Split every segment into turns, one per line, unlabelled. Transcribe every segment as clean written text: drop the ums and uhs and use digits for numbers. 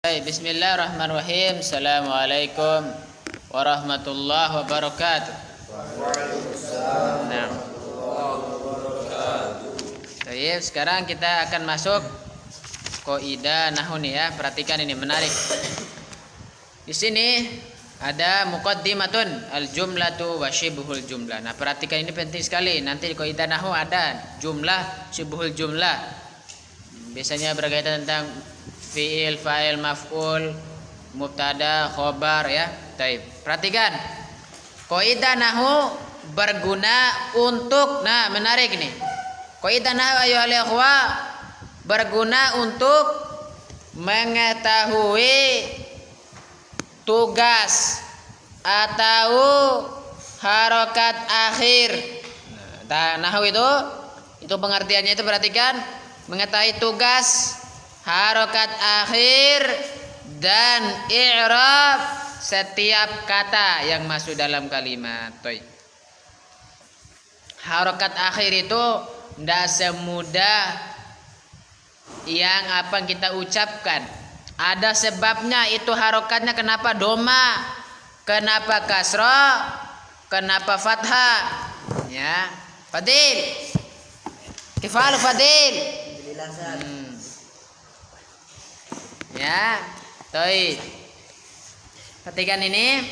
Bismillahirrahmanirrahim. Assalamualaikum warahmatullahi wabarakatuh. Nah, baik, sekarang kita akan masuk kaidah nahwu nih ya. Perhatikan ini menarik. Di sini ada muqaddimatun al-jumlatu wa syibhul jumlah. Nah, perhatikan ini penting sekali. Nanti di kaidah nahwu ada jumlah, syibhul jumlah. Biasanya berkaitan tentang fi'il, fa'il, maf'ul, mubtada, khobar ya. Baik. Perhatikan. Kaidah nahwu berguna untuk menarik nih. Kaidah nahwu ayyuhal ikhwa berguna untuk mengetahui tugas atau harokat akhir. Nah, nahwu itu pengertiannya itu perhatikan, mengetahui tugas, harokat akhir dan i'rab setiap kata yang masuk dalam kalimat. Harokat akhir itu tidak semudah yang apa kita ucapkan. Ada sebabnya itu harokatnya. Kenapa doma, kenapa kasra, kenapa fathah ya. Fadil kifal Fadil ya, baik. Perhatikan ini.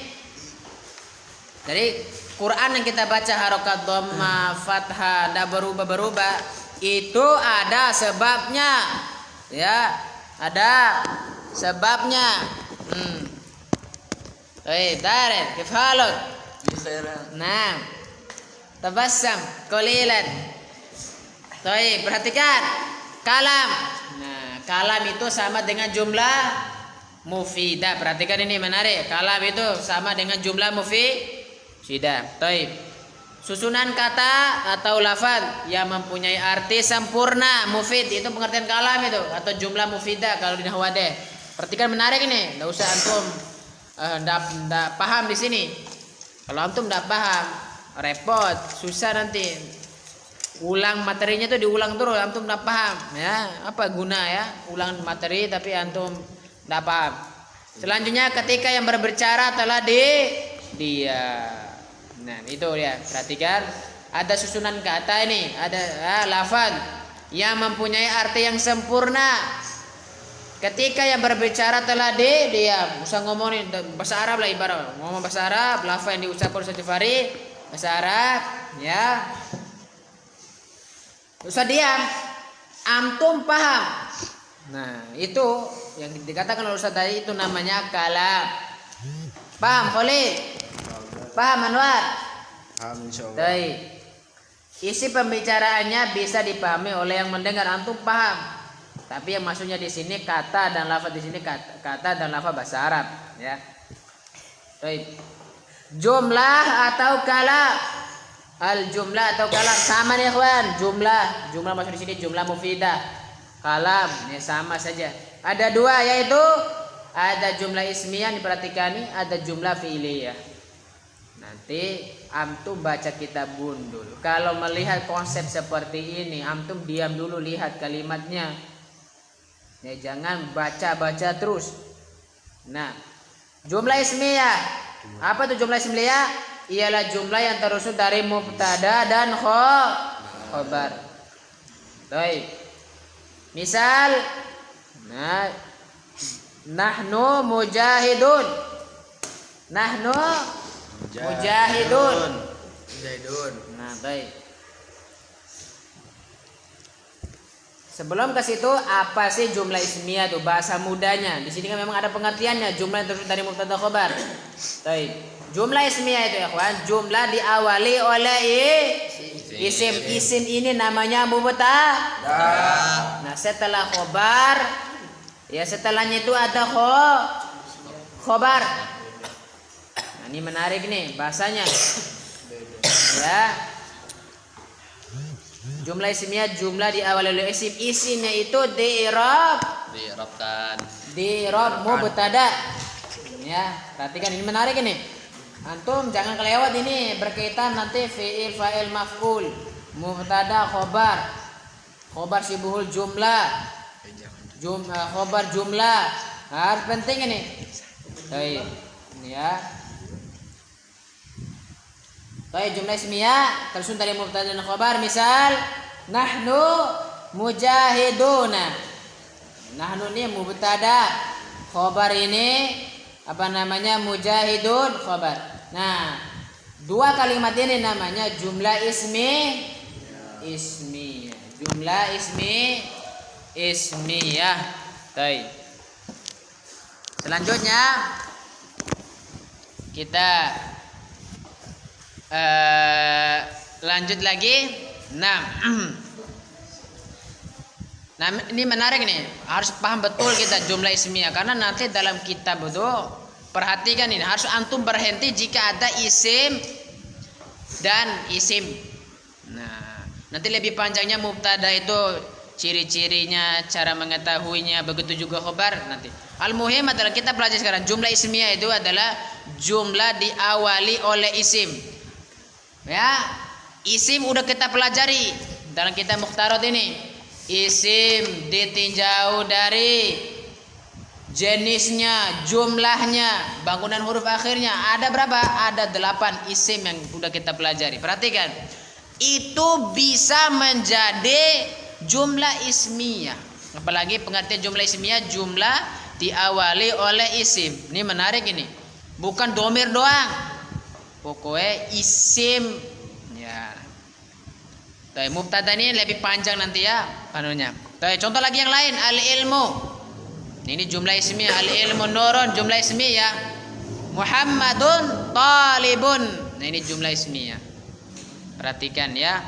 Jadi Quran yang kita baca harokat dhamma, fathah, tidak berubah-berubah, itu ada sebabnya. Ya, ada sebabnya. Baik, Darren, kifaluk. Nah, tabassam qalilan. Baik, perhatikan kalam. Kalam itu sama dengan jumlah mufidah. Perhatikan ini menarik. Kalam itu sama dengan jumlah mufidah. Baik. Susunan kata atau lafaz yang mempunyai arti sempurna, mufid, itu pengertian kalam itu, atau jumlah mufidah kalau di nahwu. Perhatikan menarik ini. Enggak usah antum enggak paham di sini. Kalau antum enggak paham, repot, susah nanti. Ulang materinya itu diulang terus, antum tidak paham ya, apa guna ya ulang materi tapi antum tidak paham. Selanjutnya ketika yang berbicara telah dia. Nah, itu dia. Perhatikan ada susunan kata ini, ada lafaz yang mempunyai arti yang sempurna. Ketika yang berbicara telah diam. Usah ngomongin bahasa Arab lah, ibarat ngomong bahasa Arab, lafaz yang diucapkan Ustaz Jafari bahasa Arab ya. Usah diam, antum paham. Nah, itu yang dikatakan oleh Ustaz tadi itu namanya kalam. Paham Khalid? Paham Anwar?
Paham insyaallah.
Baik. Isi pembicaraannya bisa dipahami oleh yang mendengar, antum paham. Tapi yang maksudnya di sini kata dan lafaz, di sini kata dan lafaz bahasa Arab ya. Baik. Jumlah atau kalam. Al jumlah atau kalam sama nih ikhwan. Jumlah masuk di sini jumlah mufidah. Kalam ini sama saja. Ada dua, yaitu ada jumlah ismiyah, diperhatikan nih, ada jumlah fi'liyah. Nanti antum baca kitab bundul. Kalau melihat konsep seperti ini, antum diam dulu, lihat kalimatnya. Ya, jangan baca-baca terus. Nah, jumlah ismiyah. Apa itu jumlah ismiyah? Ialah jumlah yang tersusun dari mubtada dan khobar. Baik. Misal, nahnu mujahidun. Nahnu mujahidun. Nah, baik. Sebelum ke situ, apa sih jumlah ismiyah itu, bahasa mudanya? Di sini kan memang ada pengertiannya, jumlah yang tersusun dari mubtada khobar. Baik. Jumlah ismiyah itu ya kawan, jumlah diawali oleh isim. Isim ini namanya mubtada. Nah, setelah khobar, ya setelahnya itu ada khobar. Nah, ini menarik nih bahasanya. Ya. Jumlah ismiyah, jumlah diawali oleh isim. Isimnya itu
Diirabkan.
Diirab mubtada. Ya, perhatikan ini menarik ini. Antum jangan kelewat ini, berkaitan nanti fi'il, fa'il, maf'ul, mubtada, khobar syibhul jumlah, khobar jumlah, Harus penting ini. Baik. Ini ya. Baik, jumlah ismiyah tersusun dari mubtada dan khabar. Misal nahnu mujahiduna. Nahnu ini mubtada, khabar ini apa namanya? Mujahidun khabar. Nah, dua kalimat ini namanya jumlah ismiyah. Jumlah ismiyah. Baik. Selanjutnya kita lanjut lagi. Nah, ini menarik nih. Harus paham betul kita jumlah ismiyah karena nanti dalam kitab itu perhatikan ini harus antum berhenti jika ada isim dan isim. Nah, nanti lebih panjangnya mubtada itu ciri-cirinya, cara mengetahuinya, begitu juga khabar nanti. Al-muhim adalah kita pelajari sekarang jumlah ismiyah itu adalah jumlah diawali oleh isim. Ya, isim udah kita pelajari dalam kitab Mukhtarat ini. Isim ditinjau dari jenisnya, jumlahnya, bangunan huruf akhirnya. Ada berapa? Ada 8 isim yang udah kita pelajari. Perhatikan, itu bisa menjadi jumlah ismiyah. Apalagi pengertian jumlah ismiyah, jumlah diawali oleh isim. Ini menarik ini. Bukan domir doang. Pokoknya isim ya. Tapi mubtada ini lebih panjang nanti ya anunya. Tapi contoh lagi yang lain, al-ilmu. Ini jumlah ismiyah, al-ilmu nurun, jumlah ismiyah. Muhammadun talibun. Nah, ini jumlah ismiyah. Perhatikan ya.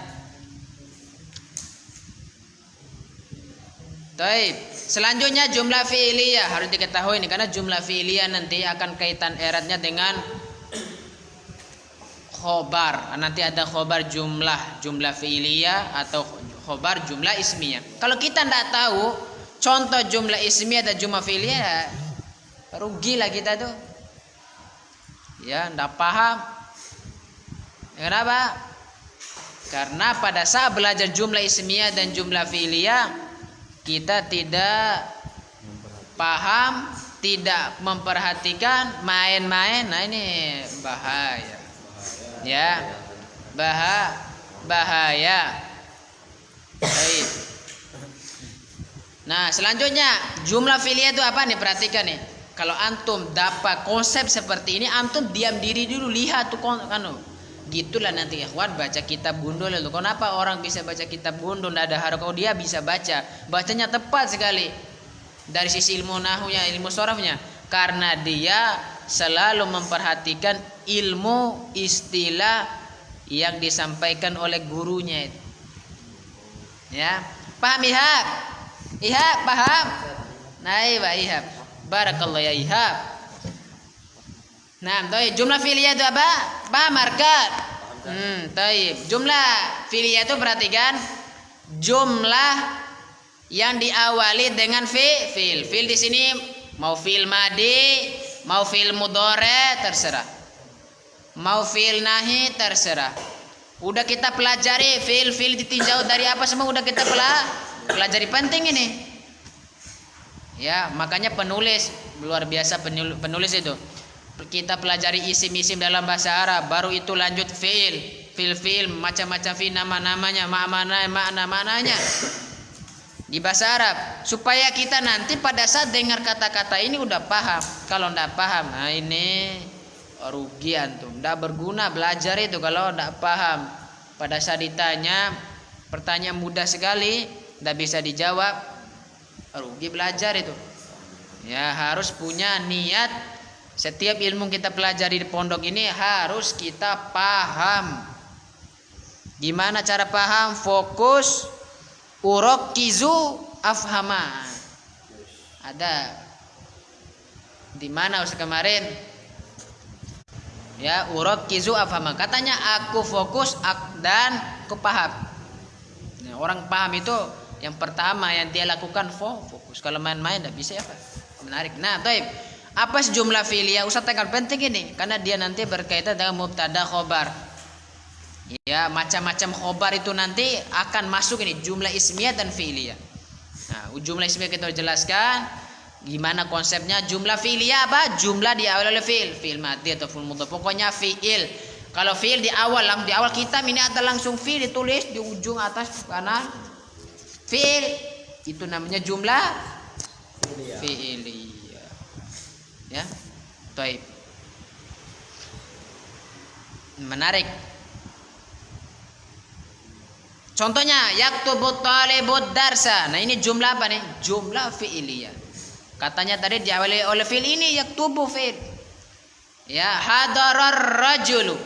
Baik, selanjutnya jumlah fi'liyah harus diketahui ini karena jumlah fi'liyah nanti akan kaitan eratnya dengan khobar. Nanti ada khobar jumlah fi'liyah atau khobar jumlah ismiyah. Kalau kita tidak tahu contoh jumlah ismiyah dan jumlah fi'liyah, rugilah kita tuh. Ya, tidak paham. Kenapa? Karena pada saat belajar jumlah ismiyah dan jumlah fi'liyah kita tidak paham, tidak memperhatikan, main-main. Nah, ini bahaya. Ya, bahaya. Baik. Nah, selanjutnya jumlah fi'liyah itu apa nih? Perhatikan nih. Kalau antum dapat konsep seperti ini, antum diam diri dulu, lihat tuh kan. Gitulah nanti ikhwan baca kitab gundul itu. Kenapa orang bisa baca kitab gundul tidak ada harokat? Dia bisa bacanya tepat sekali dari sisi ilmu nahwnya, ilmu sharafnya, karena dia selalu memperhatikan ilmu istilah yang disampaikan oleh gurunya itu. Ya, paham Ihab? Ihab paham? Nah, Ihab. Barakallah ya Ihab. Nah, jumlah fi'liyah itu apa? Paham markat? Taib. Jumlah fi'liyah itu perhatikan jumlah yang diawali dengan fi'il. Fi'il di sini mau fi'il madi, mau fi'il mudhari terserah. Mau fi'il nahi terserah. Udah kita pelajari fi'il ditinjau dari apa semua udah kita pelajari, penting ini. Ya, makanya penulis luar biasa penulis itu. Kita pelajari isim-isim dalam bahasa Arab, baru itu lanjut fi'il, macam-macam fi'il, nama-namanya, makna-maknanya di bahasa Arab, supaya kita nanti pada saat dengar kata-kata ini udah paham. Kalau enggak paham, nah ini rugi antum, enggak berguna belajar itu kalau enggak paham. Pada saat ditanya pertanyaan mudah sekali, enggak bisa dijawab, rugi belajar itu. Ya, harus punya niat. Setiap ilmu kita pelajari di pondok ini harus kita paham. Gimana cara paham? Fokus, urokizu, afhama. Ada di mana Ustaz kemarin? Ya, urokizu, afhama. Katanya aku fokus dan aku paham. Nah, orang paham itu yang pertama yang dia lakukan fokus. Kalau main-main tidak bisa apa? Menarik. Nah, baik. Apa sejumlah fi'liyah? Ustaz tekan penting ini karena dia nanti berkaitan dengan mubtada khobar. Ya, macam-macam khobar itu nanti akan masuk ini jumlah ismiyah dan fi'liyah. Nah, jumlah ismiyah kita jelaskan. Gimana konsepnya? Jumlah fi'liyah apa? Jumlah diawali oleh fi'il mati atau fi'il mudhari. Pokoknya fi'il. Kalau fi'il di awal kita ini ada langsung fi'il ditulis di ujung atas kanan. Fi'il itu namanya jumlah fi'liyah. Ya. Baik. Menarik. Contohnya yaktubut talibud darsa. Nah, ini jumlah apa nih? Jumlah fi'liyah. Katanya tadi diawali oleh fi'il ini yaktubu fi'il. Ya, hadarar rajulu.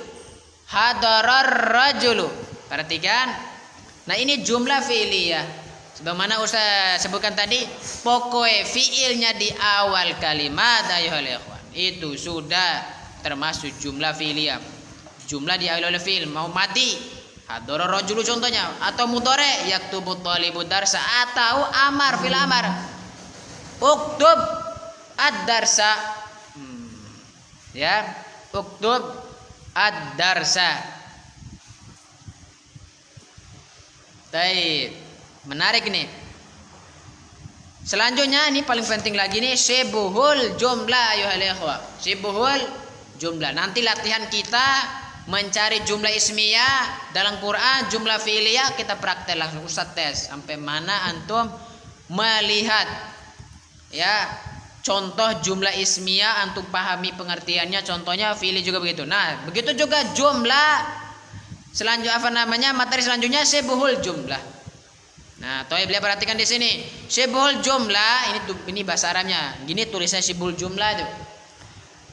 Perhatikan. Nah, ini jumlah fi'liyah. Sebagaimana Ustaz sebutkan tadi, pokoknya fi'ilnya di awal kalimat ayuhal ikhwan. Itu sudah termasuk jumlah fi'liyah. Jumlah diawali oleh fi'il, mau mati. Hadarar rajulu contohnya, atau mudhari yaktubut talibud darsa, atau amar fil amar. Uktub ad-darsa. Ya, uktub ad-darsa. Baik. Menarik nih. Selanjutnya ini paling penting lagi nih, syibuhul jumlah ayuhal ikhwah. Syibuhul jumlah. Nanti latihan kita mencari jumlah ismiyah dalam Quran, jumlah fi'liyah kita praktek langsung Ustaz tes sampai mana antum melihat ya contoh jumlah ismiyah antum pahami pengertiannya, contohnya fi'li juga begitu. Nah, begitu juga jumlah selanjutnya apa namanya? Materi selanjutnya syibuhul jumlah. Nah, beliau perhatikan di sini. Syibuhul jumlah ini bahasa Arabnya. Gini tulisannya syibuhul jumlah itu.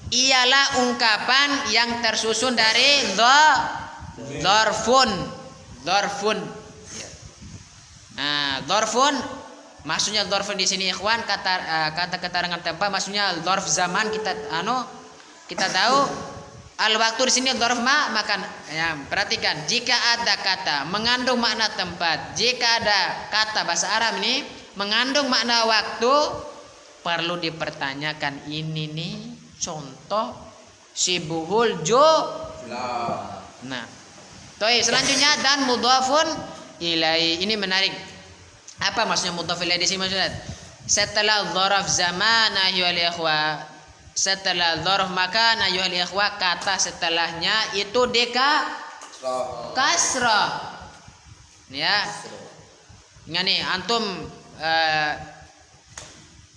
Ialah ungkapan yang tersusun dari dzarfun. Nah, dzarfun maksudnya dzarfun di sini ikhwan kata keterangan tempat maksudnya dzarf zaman kita tahu al waktu di sini dzarf makan. Ya, perhatikan jika ada kata mengandung makna tempat, jika ada kata bahasa Arab ini mengandung makna waktu, perlu dipertanyakan ini nih contoh syibuhul jumlah. Nah, selanjutnya dan mudhafun ilai. Ini menarik. Apa maksudnya mudhaf ilai di sini maksudnya? Setelah dzaraf zaman ayyuhal ikhwah, setelah dzaraf makan ayyuhal ikhwah, kata setelahnya itu kasrah. Ya. Ingat nih antum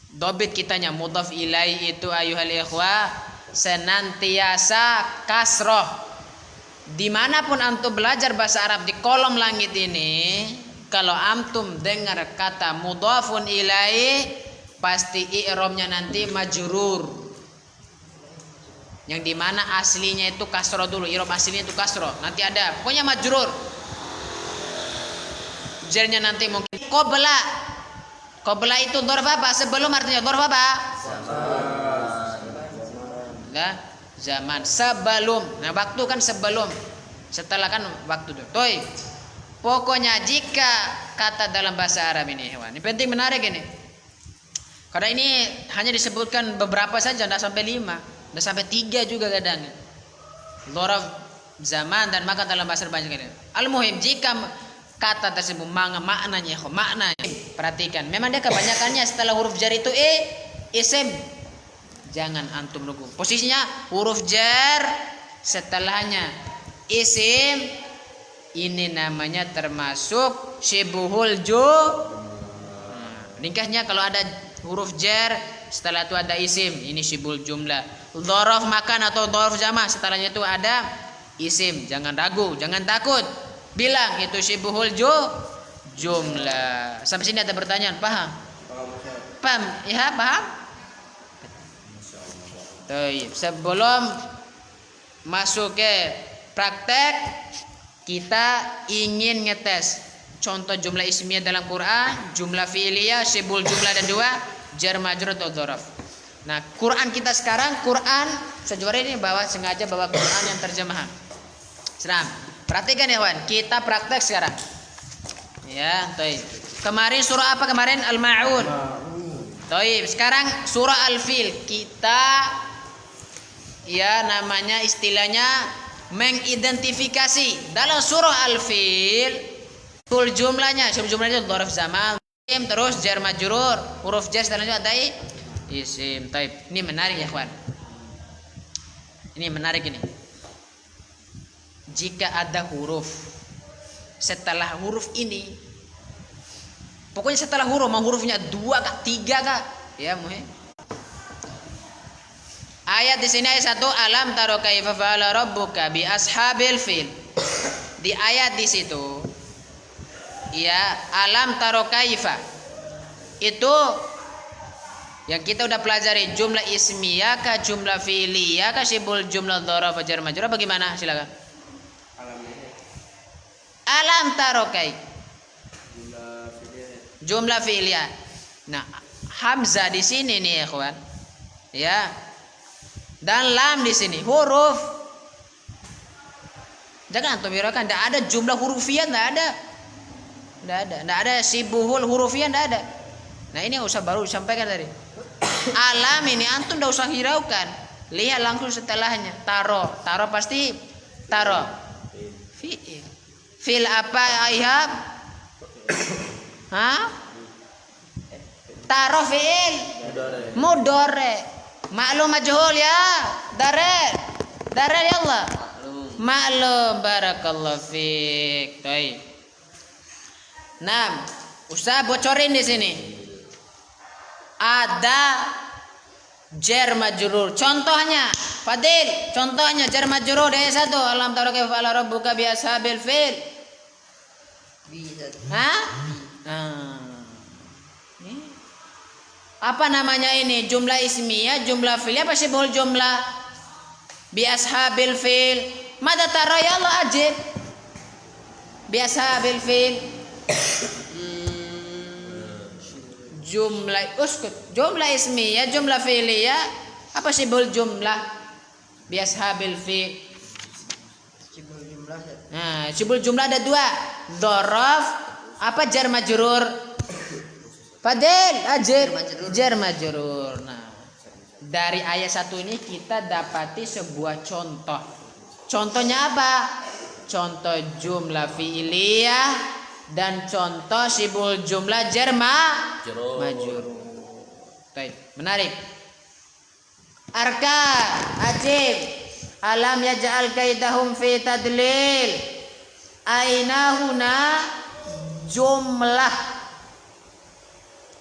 dobit kitanya mudhaf ilai itu ayyuhal ikhwah senantiasa kasroh. Dimanapun antum belajar bahasa Arab di kolom langit ini, kalau antum dengar kata mudhafun ilai pasti i'rabnya nanti majrur, yang dimana aslinya itu kasroh dulu. I'rab aslinya itu kasroh, nanti ada pokoknya majrur. Jarnya nanti mungkin Qabla itu dzarf apa? Sebelum artinya dzarf apa? Zaman. Sebelum. Nah, waktu kan sebelum. Setelah kan waktu itu. Pokoknya jika kata dalam bahasa Arab ini, hewan. Ini penting menarik ini. Karena ini hanya disebutkan beberapa saja, tidak sampai 5, tidak sampai 3 juga kadang. Dzarf zaman dan maka dalam bahasa Arab banyak ini. Al-muhim jika kata tersebut maknanya perhatikan, memang dia kebanyakannya setelah huruf jar itu isim. Jangan antum nunggu posisinya huruf jar setelahnya isim. Ini namanya termasuk syibuhul ringkasnya kalau ada huruf jar setelah itu ada isim, ini syibuhul jumlah. Dzaraf makan atau dzaraf jama setelahnya itu ada isim. Jangan ragu, jangan takut, bilang itu syibuhul jumlah. Sampai sini ada pertanyaan, paham? Paham? Ya, paham? Sebelum masuk ke praktek, kita ingin ngetes contoh jumlah ismiyah dalam Quran, jumlah fi'liyah, syibul jumlah dan 2 jar majrur atau dzaraf. Nah, Quran kita sekarang, Quran sejauh ini sengaja bawa Quran yang terjemahan. Seram. Perhatikan ya kawan, kita praktek sekarang. Ya, kemarin surah apa kemarin? Al-Ma'un. Sekarang surah Al-Fil. Kita ya namanya istilahnya mengidentifikasi dalam surah Al-Fil jumlahnya dzaraf zaman, terus jar majrur, huruf jar setelahnya ada isim. Taib. Ini menarik ya, kawan. Ini menarik ini. Jika ada huruf setelah huruf ini, pokoknya setelah huruf, mau hurufnya 2 kah, 3 kah, ya muhe. Ayat di sini ayat 1, alam taro kaifa fa'ala rabbuka bi ashabil fil. Di ayat di situ, ya, alam taro kaifa. Itu yang kita udah pelajari, jumlah ismiyah kah, jumlah fi'liyah kah, sibul jumlah dzaraf jar majrur, bagaimana? Silakan. Alam taro kai. Jumlah fi'liyah. Nah, hamzah di sini nih ya, kawan. Ya. Dan lam di sini huruf. Jangan antum hiraukan, tidak ada jumlah hurufiah, tidak ada. Tidak ada sibuhul hurufiah, tidak ada. Nah, ini yang usah baru disampaikan tadi. Alam ini antum tidak usah hiraukan. Lihat langsung setelahnya. Taro pasti taro. Fi'il. Fil apa ayhab? Hah? Taro fi'il. Mudore. Maklum majhul ya. Darel ya Allah. Maklum, barakallahu fiik. Baik. Nah, Ustaz bocorin di sini. Ada jar majrur. Contohnya, Fadil, contohnya jar majrur ayat 1, alam tara kaifa fa'ala rabbuka bi ashabil fil. Hah? Apa namanya ini? Jumlah ismiyah, jumlah fi'liyah, apa sibul jumlah? Bi ashabil fil. Mada tara ya Allah ajib. Bi ashabil fil. Jumlah uskut, jumlah ismiyah, jumlah fi'liyah, apa sibul jumlah? Bi ashabil fil. Sibul jumlah. Nah, sibul jumlah ada 2. Dzaraf apa jar majrur? Fadil, jar majrur. Nah, dari ayat 1 ini kita dapati sebuah contoh. Contohnya apa? Contoh jumlah fi'liyah dan contoh sibul jumlah jar majrur. Baik, menarik. Arkan, ajib. Alam yaj'al kaidahum fi tadlil. Aina huna jumlah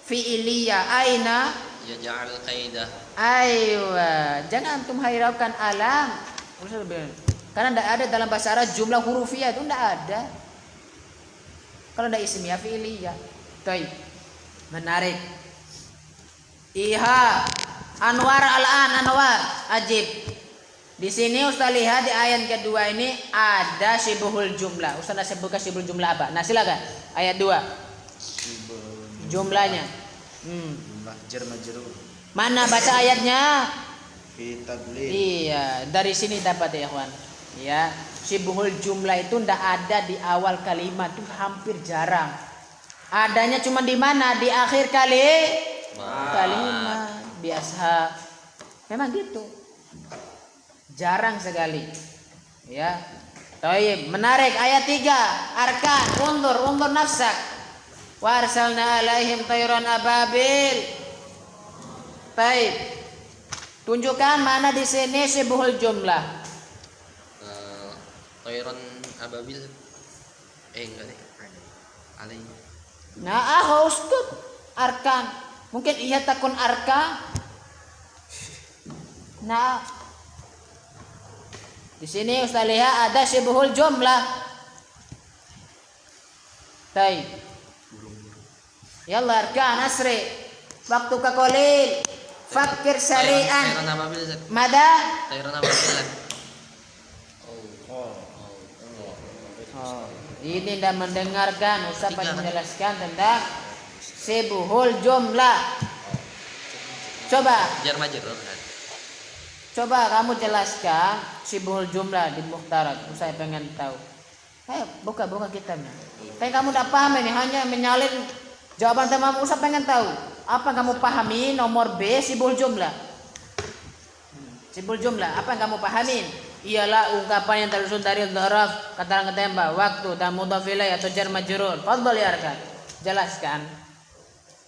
fi'liyah, aina yaj'al qaidah. Aywa, jangan antum hiraukan alam. Karena tidak ada dalam bahasa Arab jumlah hurufiah, itu tidak ada. Kalau ada ismiyah fi'liyah. Baik. Menarik. Iha Anwar Anwar, ajib. Di sini Ustaz lihat di ayat kedua ini ada sibhul jumlah. Ustaz sebutkan sibhul jumlah apa? Nah, silakan. Ayat 2. Jumlahnya. Jumlah jar majrur. Mana baca ayatnya? Fi tadlil. Iya, dari sini dapat ya, kawan. Ya, sibhul jumlah itu ndak ada di awal kalimat, itu hampir jarang. Adanya cuma di mana? Di akhir kalimat. Biasa. Memang gitu. Jarang sekali. Ya. Baik, menarik ayat 3. Arkan, undur nafsak. Wa arsalna alaihim tayran ababil. Baik. Tunjukkan mana di sini sibhul jumlah.
Tayran ababil. Enggak deh. Alaih.
Nah, uskut arkan. Mungkin ia takun arka. Nah, di sini Ustaz lihat ada sibhul jumlah. Baik. Yalla arkan asri. Waktu qalil. Fakir sari'an. Mada?
Tayran ababil.
Ini dah mendengarkan Ustaz menjelaskan tentang sibhul jumlah. Coba.
Jar majrur.
Coba kamu jelaskan sibhul jumlah di Mukhtarat. Saya pengen tahu. Ayo buka kitabnya. Tapi kamu tidak paham ini, hanya menyalin jawaban teman. Ustaz pengen tahu. Apa yang kamu pahami nomor B sibhul jumlah? Sibhul jumlah, apa yang kamu pahamin? Ialah ungkapan yang tersusun dari dzaraf, kata ketembak, waktu dan mudhaf ilaih atau jar majrur. Fadhal ya Arkan. Jelaskan.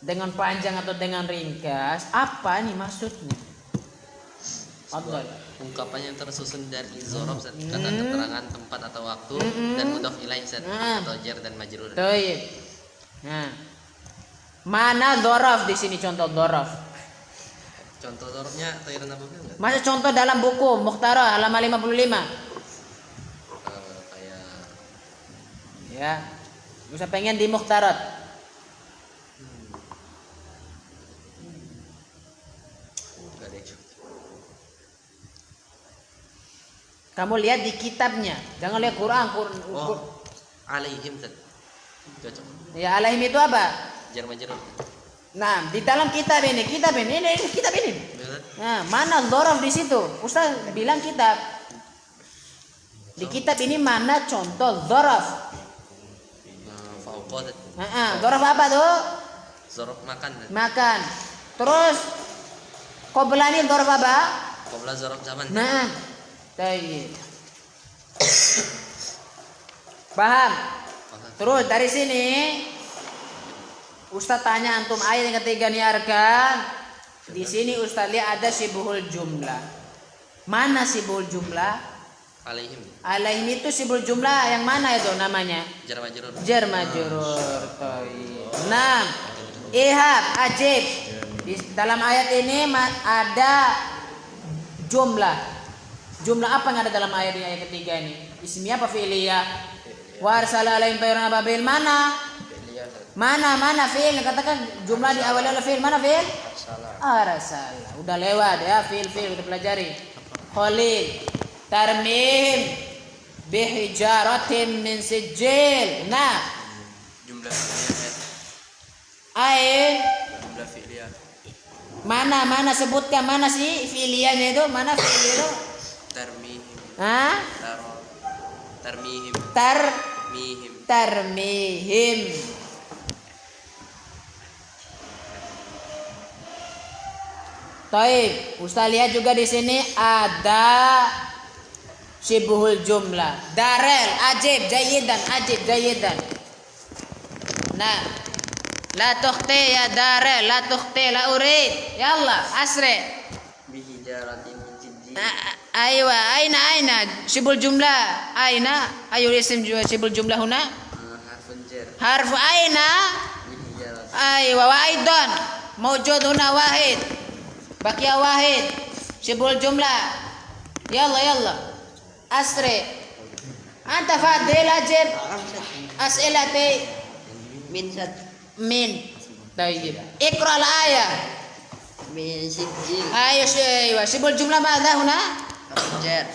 dengan panjang atau dengan ringkas, apa nih maksudnya? Abdul.
Ungkapan yang tersusun dari zorof Ustaz. Kata keterangan tempat atau waktu dan mudhof ilaih Ustaz. Atau jar dan majrur.
Baik. Nah. Mana dzaraf di sini contoh dzaraf?
Contoh zorofnya Tayran Ababil enggak?
Masa contoh dalam buku Mukhtarah halaman 55.
Kayak
Ya. Bisa pengen di Mukhtarat.
enggak deh.
Kamu lihat di kitabnya, jangan lihat Quran.
Oh, alaihim Ustaz. Cocok.
Ya alaihim itu apa?
Jar majrur.
Nah, di dalam kitab ini kitab ini.
Betul.
Nah, mana dzaraf di situ? Ustaz bilang kitab. Di kitab ini mana contoh dzaraf?
Fauqad.
Dzaraf apa tuh?
Zorof makan.
Makan. Terus qabla ini dzaraf apa?
Qabla zorof zaman.
Nah, baik. Paham? Terus dari sini Ustaz tanya antum ayat yang ketiga nih Arkan. Di sini Ustaz lihat ada sibul jumlah. Mana sibul jumlah?
Alaihim.
Alaihim itu sibul jumlah yang mana itu namanya?
Jar majrur.
Jar majrur. Nah, ihab ajib. Di dalam ayat ini ada jumlah. Jumlah apa yang ada dalam ayat ini ayat ketiga ini? Ismiyah apa fi'liyah? Wa arsala alaihim tayran ababil mana? Mana fi'il katakan jumlah di awal oleh fi'il mana fi'il? Arsala. Udah lewat ya fi'il kita pelajari. Khalil tarmim bihijaratin min sijil. Nah,
Jumlah fi'liyah.
ain
Jumlah fi'liyah.
mana sebutkan mana sih fi'liyahnya itu? Mana fi'il itu?
Tarmihim.
Hah?
Tarmihim.
Tarmihim. Taib, Ustaz lihat juga di sini ada sibhul jumlah. Darel, ajib, jayidan. Nah, la tukhti ya darel, la tukhti la urid. Yallah, asri.
Bihijaratin min sijil.
Aywa, aina sibul jumlah. Aina, ayo isim sibul jumlah huna.
Harfun jar.
Harfu aina.
Bihijaratin.
Aywa wa aidan. Mawjud huna wahid. Baqiya wahid. Sibul jumlah. Yalla. Asri. Anta fadil ajib. As'ilati min. Tayyib. Iqra al-ayah.
Min sijil.
Ayo sibul jumlah madha huna?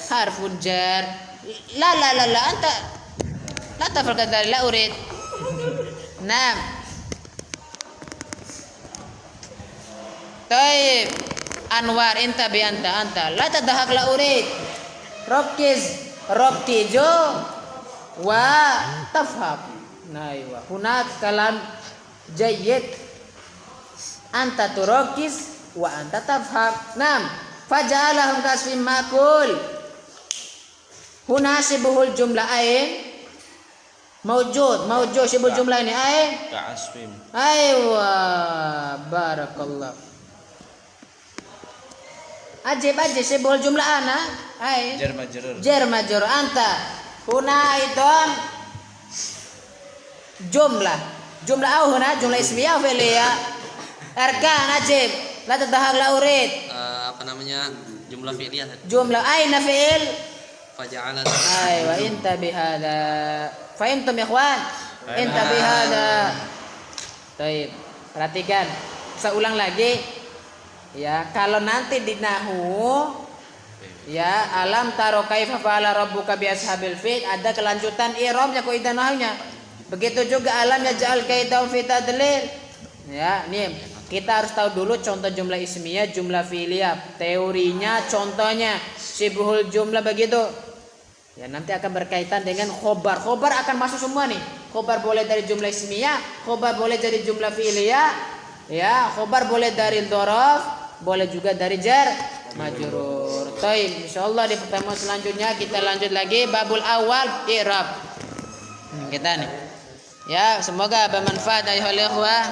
Harfun jar. La anta la tafal kadhalik la urid. Naam. Taib. Anwar anta la tadhak la urid. Rokkijo wa tafham. Naiwa. Hunak kalam jayyid. Anta turokis wa anta tafham. Naam. Faja'alahum kasfim makul. Huna sibuhul jumlah ain. Mawjud sibul jumlah ini ain.
Ka'asfim.
Aywa. Barakallah. Ajib sibul jumlah ana. Ain. Jar majrur anta. Huna idon jumlah huna jumlah ismiyah fi'liyah. Arkan ajib. La tadhahak la urid.
Apa namanya? Jumlah fi'liyah.
Jumlah aina fi'il.
Faja'ala.
Aywa inta bihada. Fahimtum ikhwan? Inta bihada. Baik. Perhatikan. Saya ulang lagi. Ya, kalau nanti di nahwu ya, alam taro kaifa fa'ala rabbuka bi ashabil fil ada kelanjutan i'rabnya kaidah nahwnya. Begitu juga alam yaj'al kaidahum fi tadlil. Ya, nih kita harus tahu dulu contoh jumlah ismiyah, jumlah fi'liyah, teorinya, contohnya, sibhul jumlah begitu. Ya, nanti akan berkaitan dengan khobar. Khobar akan masuk semua nih. Khobar boleh dari jumlah ismiyah, khobar boleh dari jumlah fi'liyah, ya, khobar boleh dari dzaraf, boleh juga dari jar majrur. Baik, insyaallah di pertemuan selanjutnya kita lanjut lagi babul awal i'rab. Kita nih. Ya, semoga bermanfaat ayuhal ikhwah.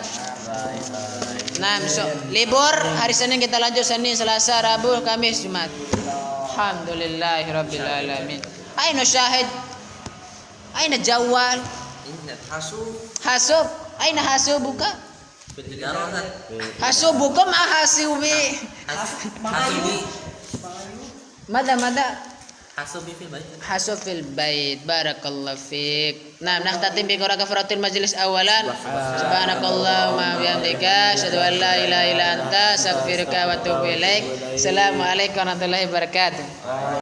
Nah, so, libur hari Senin kita lanjut Senin, Selasa, Rabu, Kamis, Jumat. Alhamdulillahirabbil alamin. Aina syahid? Aina jawal?
Ingat hasub.
Hasub? Aina hasubuka?
Bertiga Ustaz.
Hasubukum ahasubi.
Hasubi.
Mada.
Hasubi fil bait.
Hasub fil bait. Barakallahu fiik. Nah, nakhtatim bi qira kafaratul majlis awalan. Subhanakallahumma wa bihamdika asyhadu an la ilaha illa anta astaghfiruka wa atubu ilaik. Assalamualaikum warahmatullahi wabarakatuh.